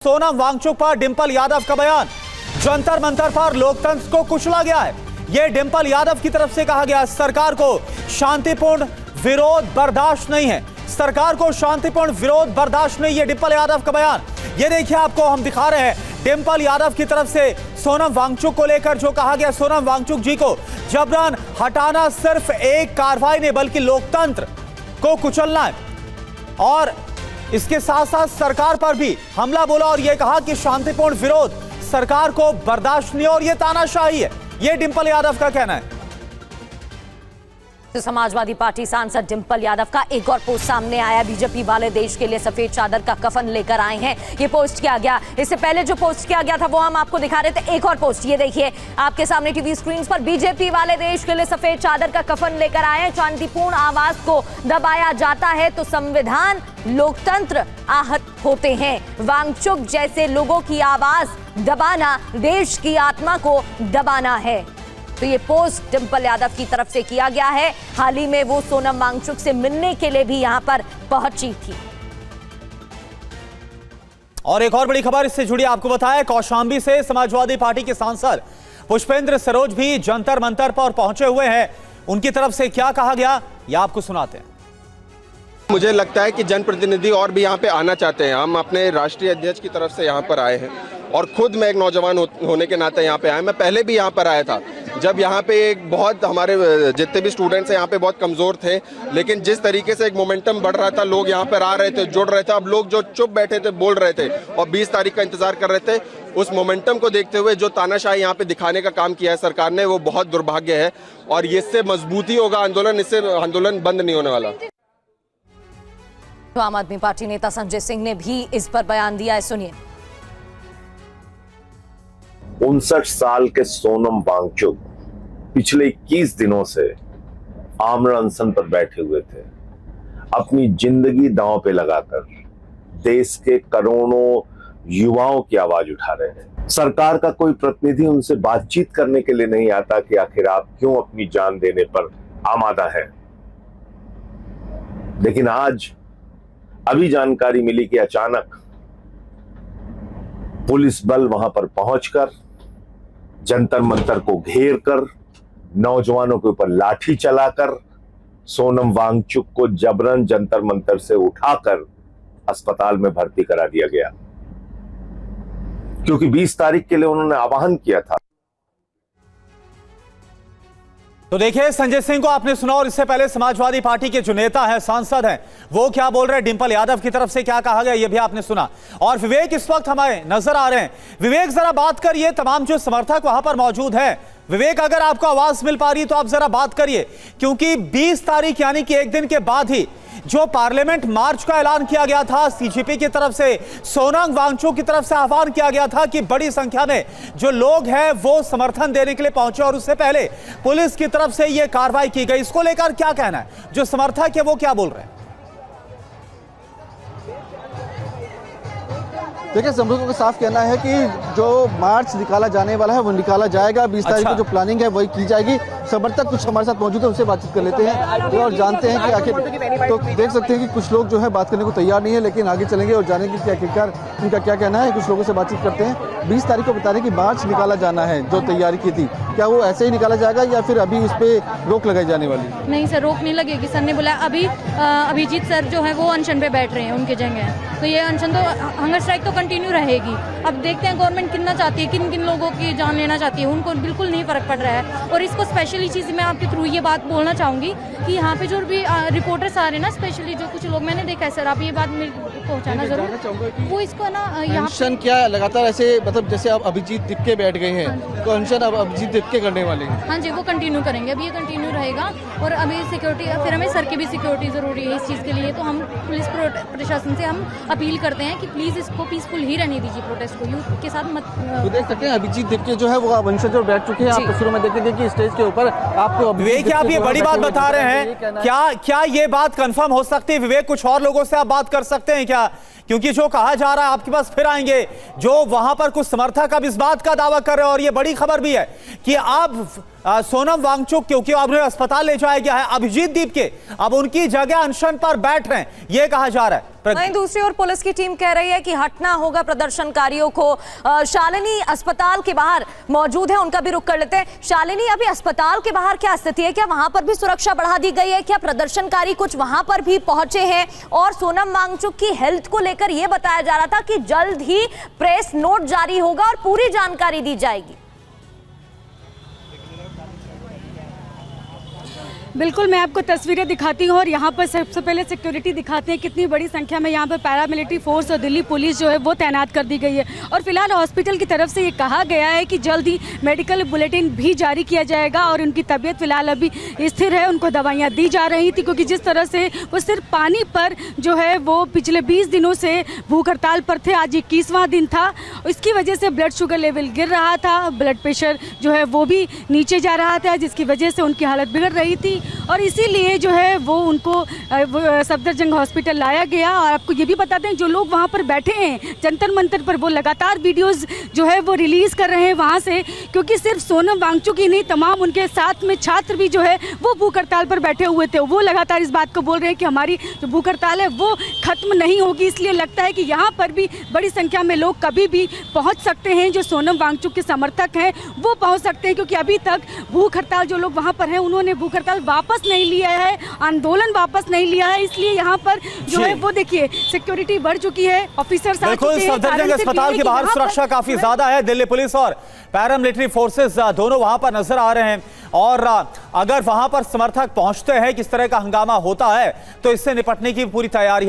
सोनम वांगचुक पर डिंपल यादव का बयान। जंतर मंतर पर लोकतंत्र को कुचला गया है। यह डिंपल यादव की तरफ से कहा गया। सरकार को शांतिपूर्ण विरोध बर्दाश्त नहीं है। सरकार को शांतिपूर्ण विरोध बर्दाश्त नहीं। यह डिंपल यादव का बयान। यह देखिए, आपको हम दिखा रहे हैं डिंपल यादव की तरफ से सोनम वांगचुक को लेकर जो कहा गया। सोनम वांगचुक जी को जबरन हटाना सिर्फ एक कार्रवाई नहीं बल्कि लोकतंत्र को कुचलना है और इसके साथ साथ सरकार पर भी हमला बोला और यह कहा कि शांतिपूर्ण विरोध सरकार को बर्दाश्त नहीं और यह तानाशाही है। यह डिंपल यादव का कहना है। तो समाजवादी पार्टी सांसद डिंपल यादव का एक और पोस्ट सामने आया। बीजेपी वाले देश के लिए सफेद चादर का कफन लेकर आए हैं। ये पोस्ट किया गया। इससे पहले जो पोस्ट किया गया था वो हम आपको दिखा रहे थे। एक और पोस्ट ये देखिए आपके सामने टीवी स्क्रीन पर। बीजेपी वाले देश के लिए सफेद चादर का कफन लेकर आए हैं। शांतिपूर्ण आवाज को दबाया जाता है तो संविधान लोकतंत्र आहत होते हैं। वांगचुक जैसे लोगों की आवाज दबाना देश की आत्मा को दबाना है। तो ये पोस्ट डिंपल यादव की तरफ से किया गया है। हाल ही में वो सोनम वांगचुक से मिलने के लिए भी यहां पर पहुंची थी। और एक और बड़ी खबर इससे जुड़ी आपको बताया। कौशांबी से समाजवादी पार्टी के सांसद पुष्पेंद्र सरोज भी जंतर मंतर पर पहुंचे हुए हैं। उनकी तरफ से क्या कहा गया ये आपको सुनाते हैं। मुझे लगता है कि जनप्रतिनिधि और भी यहाँ पे आना चाहते हैं। हम अपने राष्ट्रीय अध्यक्ष की तरफ से यहाँ पर आए हैं और खुद मैं एक नौजवान होने के नाते यहाँ पे आया। मैं पहले भी यहाँ पर आया था जब यहाँ पे एक बहुत हमारे जितने भी स्टूडेंट्स हैं यहाँ पे बहुत कमज़ोर थे, लेकिन जिस तरीके से एक मोमेंटम बढ़ रहा था, लोग यहाँ पर आ रहे थे, जुड़ रहे थे। अब लोग जो चुप बैठे थे बोल रहे थे और 20 तारीख का इंतजार कर रहे थे, उस मोमेंटम को देखते हुए जो तानाशाही यहाँ पे दिखाने का काम किया है सरकार ने, वो बहुत दुर्भाग्य है और इससे मजबूती होगा आंदोलन, इससे आंदोलन बंद नहीं होने वाला। तो आम आदमी पार्टी नेता संजय सिंह ने भी इस पर बयान दिया है, सुनिए। 59 साल के सोनम वांगचुक पिछले 21 दिनों से आमरण अनशन पर बैठे हुए थे। अपनी जिंदगी दांव पे लगाकर देश के करोड़ों युवाओं की आवाज उठा रहे हैं। सरकार का कोई प्रतिनिधि उनसे बातचीत करने के लिए नहीं आता कि आखिर आप क्यों अपनी जान देने पर आमादा है। लेकिन आज अभी जानकारी मिली कि अचानक पुलिस बल वहां पर पहुंचकर जंतर मंतर को घेर कर नौजवानों के ऊपर लाठी चलाकर सोनम वांगचुक को जबरन जंतर मंतर से उठाकर अस्पताल में भर्ती करा दिया गया, क्योंकि 20 तारीख के लिए उन्होंने आह्वान किया था। तो देखिए, संजय सिंह को आपने सुना और इससे पहले समाजवादी पार्टी के जो नेता हैं, सांसद हैं, वो क्या बोल रहे हैं, डिंपल यादव की तरफ से क्या कहा गया ये भी आपने सुना। और विवेक इस वक्त हमारे नजर आ रहे हैं। विवेक, जरा बात करिए, तमाम जो समर्थक वहां पर मौजूद हैं। विवेक, अगर आपको आवाज मिल पा रही है तो आप जरा बात करिए, क्योंकि 20 तारीख यानी कि एक दिन के बाद ही जो पार्लियामेंट मार्च का ऐलान किया गया था सीजेपी की तरफ से, सोनम वांगचुक की तरफ से आह्वान किया गया था कि बड़ी संख्या में जो लोग हैं वो समर्थन देने के लिए पहुंचे और उससे पहले पुलिस की तरफ से यह कार्रवाई की गई। इसको लेकर क्या कहना है, जो समर्थक है वो क्या बोल रहे हैं? देखिए, समर्थकों का साफ कहना है कि जो मार्च निकाला जाने वाला है वो निकाला जाएगा। 20 तारीख को जो प्लानिंग है वही की जाएगी। समर्थक कुछ हमारे साथ मौजूद है, उनसे बातचीत कर लेते हैं और जानते हैं कि आखिर, तो देख सकते हैं कि कुछ लोग जो है बात करने को तैयार नहीं है, लेकिन आगे चलेंगे और जानेंगे कि आखिरकार उनका क्या कहना है। कुछ लोगों से बातचीत करते हैं। 20 तारीख को बता रहे कि मार्च निकाला जाना है, जो तैयारी की थी, क्या वो ऐसे ही निकाला जाएगा या फिर अभी उस पर रोक लगाई जाने वाली? नहीं सर, रोक नहीं लगेगी। सर ने बोला अभी अभिजीत सर जो है वो अनशन पे बैठ रहे हैं उनके जगह, तो ये अनशन तो हंगर स्ट्राइक तो कंटिन्यू रहेगी। अब देखते हैं गवर्नमेंट कितना चाहती है, किन किन लोगों की जान लेना चाहती है, उनको बिल्कुल नहीं फर्क पड़ रहा है। और इसको स्पेशली चीज़ मैं आपके थ्रू ये बात बोलना चाहूँगी कि यहाँ पे जो भी रिपोर्टर्स आ रहे हैं ना, स्पेशली जो कुछ लोग मैंने देखा है सर, आप ये बात पहुँचाना जरूर। वो इसको ना अनशन क्या लगातार ऐसे, मतलब जैसे अब अभिजीत दिक्के बैठ गए हैं तो अनशन अब अभिजीत दिक्के करने वाले हैं? हाँ जी, वो कंटिन्यू करेंगे। अभी ये कंटिन्यू रहेगा और अभी सिक्योरिटी, फिर हमें सर की भी सिक्योरिटी ज़रूरी है इस चीज़ के लिए। तो हम पुलिस प्रशासन से हम अपील करते हैं कि प्लीज़ इसको पीसफुल ही रहने दीजिए, प्रोटेस्ट को यूथ के साथ मत। तो देख सकते हैं अभिजीत दिक्के जो है वो अब अनशन जो बैठ चुके हैं। आप तस्वीरों में देखेंगे कि स्टेज के ऊपर आपको विवेक, आप ये बड़ी बात बता रहे हैं, क्या ये बात कंफर्म हो सकती है? विवेक, कुछ और लोगों से आप बात कर सकते हैं क्या? क्योंकि जो कहा जा रहा है, आपके पास फिर आएंगे, जो वहां पर कुछ समर्थक अब इस बात का दावा कर रहे हैं और ये बड़ी खबर भी है कि अब सोनम वांगचुक, क्योंकि अब उन्हें अस्पताल ले जाया गया है, अभिजीत दीप के अब उनकी जगह अनशन पर बैठ रहे हैं, यह कहा जा रहा है। वहीं दूसरी ओर पुलिस की टीम कह रही है कि हटना होगा प्रदर्शनकारियों को। शालिनी अस्पताल के बाहर मौजूद है, उनका भी रुख कर लेते हैं। शालिनी, अभी अस्पताल के बाहर क्या स्थिति है? क्या वहां पर भी सुरक्षा बढ़ा दी गई है? क्या प्रदर्शनकारी कुछ वहां पर भी पहुंचे हैं? और सोनम वांगचुक की हेल्थ को लेकर यह बताया जा रहा था कि जल्द ही प्रेस नोट जारी होगा और पूरी जानकारी दी जाएगी। बिल्कुल, मैं आपको तस्वीरें दिखाती हूँ और यहाँ पर सबसे पहले सिक्योरिटी दिखाते हैं। कितनी बड़ी संख्या में यहाँ पर पैरामिलिट्री फोर्स और दिल्ली पुलिस जो है वो तैनात कर दी गई है। और फिलहाल हॉस्पिटल की तरफ से ये कहा गया है कि जल्द ही मेडिकल बुलेटिन भी जारी किया जाएगा और उनकी तबीयत फिलहाल अभी स्थिर है, उनको दवाइयाँ दी जा रही थी, क्योंकि जिस तरह से वो सिर्फ पानी पर जो है वो पिछले 20 दिनों से भूख हड़ताल पर थे, आज 21वां दिन था। इसकी वजह से ब्लड शुगर लेवल गिर रहा था, ब्लड प्रेशर जो है वो भी नीचे जा रहा था, जिसकी वजह से उनकी हालत बिगड़ रही थी और इसीलिए जो है वो उनको सफदरजंग हॉस्पिटल लाया गया। और आपको ये भी बता दें, जो लोग वहाँ पर बैठे हैं जंतर मंतर पर, वो लगातार वीडियोस जो है वो रिलीज़ कर रहे हैं वहाँ से, क्योंकि सिर्फ सोनम वांगचुक ही नहीं, तमाम उनके साथ में छात्र भी जो है वो भूख हड़ताल पर बैठे हुए थे। वो लगातार इस बात को बोल रहे हैं कि हमारी जो भूख हड़ताल है वो ख़त्म नहीं होगी। इसलिए लगता है कि यहाँ पर भी बड़ी संख्या में लोग कभी भी पहुँच सकते हैं। जो सोनम वांगचुक के समर्थक हैं वो पहुँच सकते हैं, क्योंकि अभी तक भूख हड़ताल जो लोग वहाँ पर हैं उन्होंने भूख हड़ताल वापस नहीं लिया है, आंदोलन वापस नहीं लिया है। इसलिए यहाँ पर जो है वो देखिए सिक्योरिटी बढ़ चुकी है, ऑफिसर्स बिल्कुल सफदरजंग अस्पताल के बाहर सुरक्षा काफी ज्यादा है। दिल्ली पुलिस और पैरामिलिट्री फोर्सेस दोनों वहां पर नजर आ रहे हैं और अगर वहां पर समर्थक पहुंचते हैं, किस तरह का हंगामा होता है, तो इससे निपटने की पूरी तैयारी है।